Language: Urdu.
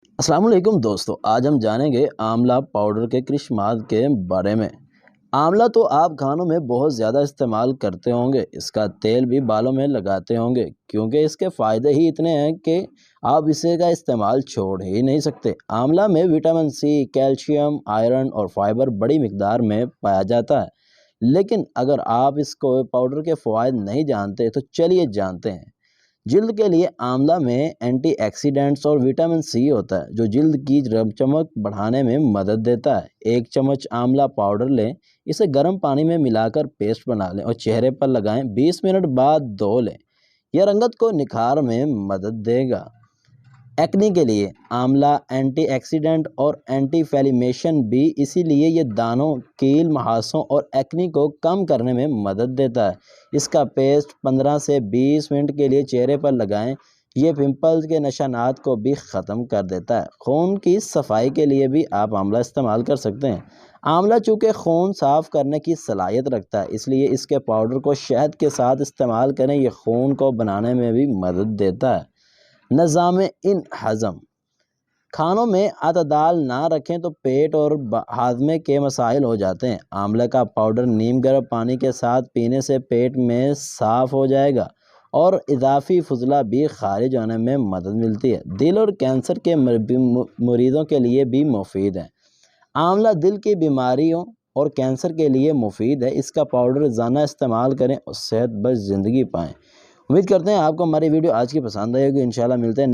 السلام علیکم دوستو، آج ہم جانیں گے آملہ پاؤڈر کے کرشمات کے بارے میں۔ آملہ تو آپ کھانوں میں بہت زیادہ استعمال کرتے ہوں گے، اس کا تیل بھی بالوں میں لگاتے ہوں گے کیونکہ اس کے فائدے ہی اتنے ہیں کہ آپ اسے کا استعمال چھوڑ ہی نہیں سکتے۔ آملہ میں وٹامن سی، کیلشیم، آئرن اور فائبر بڑی مقدار میں پایا جاتا ہے، لیکن اگر آپ اس کو پاؤڈر کے فوائد نہیں جانتے تو چلیے جانتے ہیں۔ جلد کے لیے آملہ میں اینٹی ایکسیڈنٹس اور وٹامن سی ہوتا ہے جو جلد کی چمک بڑھانے میں مدد دیتا ہے۔ ایک چمچ آملہ پاؤڈر لیں، اسے گرم پانی میں ملا کر پیسٹ بنا لیں اور چہرے پر لگائیں، 20 منٹ بعد دھو لیں، یہ رنگت کو نکھار میں مدد دے گا۔ ایکنی کے لیے آملہ اینٹی ایکسیڈنٹ اور اینٹی انفلیمیشن بھی، اسی لیے یہ دانوں، کیل، مہاسوں اور ایکنی کو کم کرنے میں مدد دیتا ہے۔ اس کا پیسٹ 15 سے 20 منٹ کے لیے چہرے پر لگائیں، یہ پمپلز کے نشانات کو بھی ختم کر دیتا ہے۔ خون کی صفائی کے لیے بھی آپ آملہ استعمال کر سکتے ہیں۔ آملہ چونکہ خون صاف کرنے کی صلاحیت رکھتا ہے، اس لیے اس کے پاؤڈر کو شہد کے ساتھ استعمال کریں، یہ خون کو بنانے میں بھی مدد دیتا ہے۔ نظام ہضم، کھانوں میں اعتدال نہ رکھیں تو پیٹ اور ہاضمے کے مسائل ہو جاتے ہیں۔ آملہ کا پاؤڈر نیم گرم پانی کے ساتھ پینے سے پیٹ میں صاف ہو جائے گا اور اضافی فضلہ بھی خارج ہونے میں مدد ملتی ہے۔ دل اور کینسر کے مریضوں کے لیے بھی مفید ہے۔ آملہ دل کی بیماریوں اور کینسر کے لیے مفید ہے، اس کا پاؤڈر روزانہ استعمال کریں اور صحت بخش زندگی پائیں۔ امید کرتے ہیں آپ کو ہماری ویڈیو آج کی پسند آئی ہوگی۔ انشاءاللہ ملتے ہیں